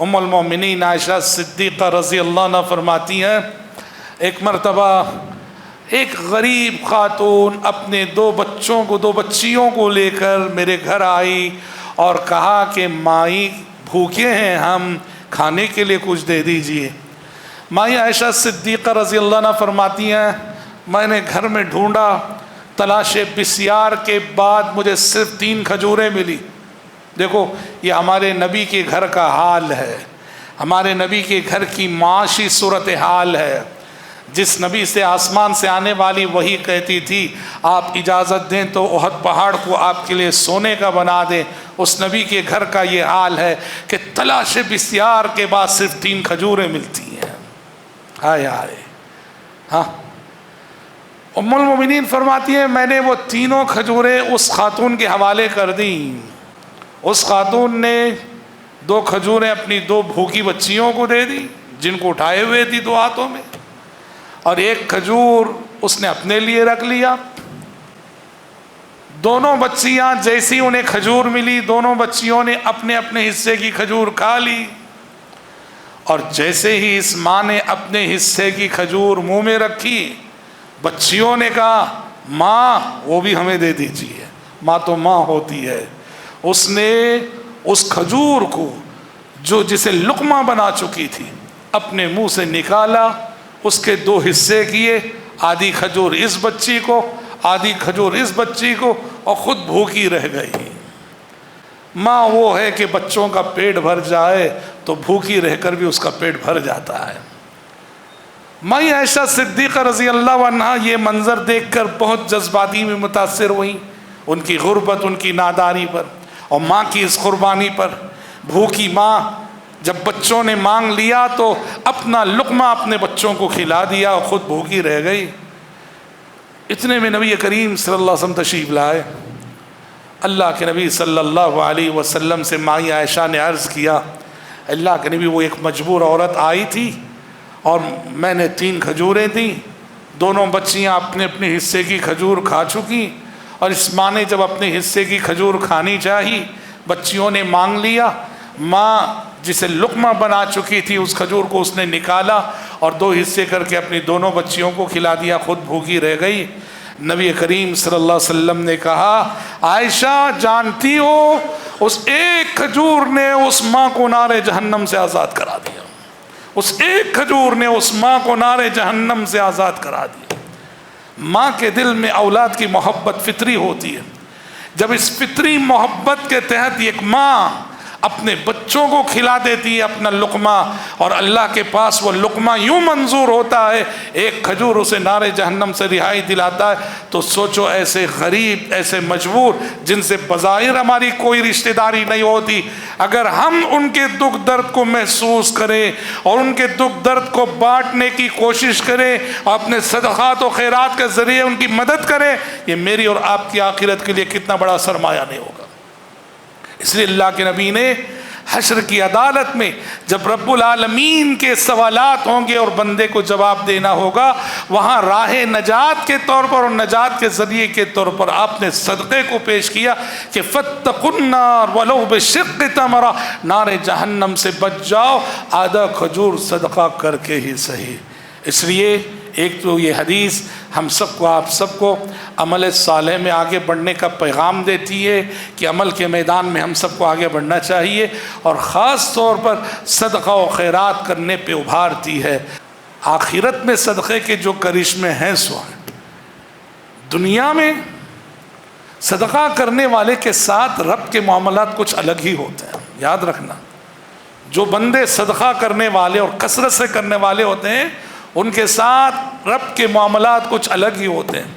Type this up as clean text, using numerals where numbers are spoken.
ام المومنین عائشہ صدیقہ رضی اللہ عنہ فرماتی ہیں ایک مرتبہ ایک غریب خاتون اپنے دو بچیوں کو لے کر میرے گھر آئی اور کہا کہ مائی بھوکے ہیں، ہم کھانے کے لیے کچھ دے دیجئے۔ مائی عائشہ صدیقہ رضی اللہ عنہ فرماتی ہیں میں نے گھر میں ڈھونڈا، تلاش بسیار کے بعد مجھے صرف 3 کھجوریں ملی۔ دیکھو یہ ہمارے نبی کے گھر کا حال ہے، ہمارے نبی کے گھر کی معاشی صورتحال ہے۔ جس نبی سے آسمان سے آنے والی وحی کہتی تھی آپ اجازت دیں تو احد پہاڑ کو آپ کے لیے سونے کا بنا دیں، اس نبی کے گھر کا یہ حال ہے کہ تلاش بسیار کے بعد صرف 3 کھجوریں ملتی ہیں۔ ہائے ہائے۔ ہاں، ام المومنین فرماتی ہیں میں نے وہ 3 کھجوریں اس خاتون کے حوالے کر دیں۔ اس خاتون نے 2 کھجوریں اپنی 2 بھوکی بچیوں کو دے دی جن کو اٹھائے ہوئے تھی 2 ہاتھوں میں، اور 1 کھجور اس نے اپنے لیے رکھ لیا۔ دونوں بچیاں جیسی انہیں کھجور ملی دونوں بچیوں نے اپنے اپنے حصے کی کھجور کھا لی، اور جیسے ہی اس ماں نے اپنے حصے کی کھجور منہ میں رکھی بچیوں نے کہا ماں وہ بھی ہمیں دے دیجیے، ماں تو ماں ہوتی ہے۔ اس نے اس کھجور کو جو جسے لقمہ بنا چکی تھی اپنے منہ سے نکالا، اس کے 2 حصے کیے، آدھی کھجور اس بچی کو آدھی کھجور اس بچی کو، اور خود بھوکی رہ گئی۔ ماں وہ ہے کہ بچوں کا پیٹ بھر جائے تو بھوکی رہ کر بھی اس کا پیٹ بھر جاتا ہے۔ ماں عائشہ صدیقہ رضی اللہ عنہ یہ منظر دیکھ کر بہت جذباتی میں متاثر ہوئیں، ان کی غربت، ان کی ناداری پر اور ماں کی اس قربانی پر۔ بھوکی ماں جب بچوں نے مانگ لیا تو اپنا لقمہ اپنے بچوں کو کھلا دیا اور خود بھوکی رہ گئی۔ اتنے میں نبی کریم صلی اللہ علیہ وسلم تشریف لائے۔ اللہ کے نبی صلی اللہ علیہ وسلم سے مائی عائشہ نے عرض کیا اللہ کے نبی وہ ایک مجبور عورت آئی تھی اور میں نے 3 کھجوریں دیں، دونوں بچیاں اپنے اپنے حصے کی کھجور کھا چکی، اور اس ماں نے جب اپنے حصے کی کھجور کھانی چاہی بچیوں نے مانگ لیا، ماں جسے لقمہ بنا چکی تھی اس کھجور کو اس نے نکالا اور 2 حصے کر کے اپنی دونوں بچیوں کو کھلا دیا، خود بھوکی رہ گئی۔ نبی کریم صلی اللہ علیہ وسلم نے کہا عائشہ جانتی ہو اس ایک کھجور نے اس ماں کو نار جہنم سے آزاد کرا دیا، اس ایک کھجور نے اس ماں کو نار جہنم سے آزاد کرا دیا۔ ماں کے دل میں اولاد کی محبت فطری ہوتی ہے، جب اس فطری محبت کے تحت ایک ماں اپنے بچوں کو کھلا دیتی ہے اپنا لقمہ، اور اللہ کے پاس وہ لقمہ یوں منظور ہوتا ہے 1 کھجور اسے نار جہنم سے رہائی دلاتا ہے، تو سوچو ایسے غریب، ایسے مجبور جن سے بظاہر ہماری کوئی رشتہ داری نہیں ہوتی، اگر ہم ان کے دکھ درد کو محسوس کریں اور ان کے دکھ درد کو بانٹنے کی کوشش کریں اور اپنے صدقات و خیرات کے ذریعے ان کی مدد کریں، یہ میری اور آپ کی آخرت کے لیے کتنا بڑا سرمایہ نہیں ہوگا۔ اس لیے اللہ کے نبی نے حشر کی عدالت میں جب رب العالمین کے سوالات ہوں گے اور بندے کو جواب دینا ہوگا، وہاں راہ نجات کے طور پر اور نجات کے ذریعے کے طور پر آپ نے صدقے کو پیش کیا کہ فاتقوا النار ولو بشق تمرہ، نار جہنم سے بچ جاؤ آدھا کھجور صدقہ کر کے ہی صحیح۔ اس لیے ایک تو یہ حدیث ہم سب کو، آپ سب کو عمل صالح میں آگے بڑھنے کا پیغام دیتی ہے کہ عمل کے میدان میں ہم سب کو آگے بڑھنا چاہیے، اور خاص طور پر صدقہ و خیرات کرنے پہ ابھارتی ہے۔ آخرت میں صدقے کے جو کرشمے ہیں سو ہیں، دنیا میں صدقہ کرنے والے کے ساتھ رب کے معاملات کچھ الگ ہی ہوتے ہیں۔ یاد رکھنا، جو بندے صدقہ کرنے والے اور کثرت سے کرنے والے ہوتے ہیں ان کے ساتھ رب کے معاملات کچھ الگ ہی ہوتے ہیں۔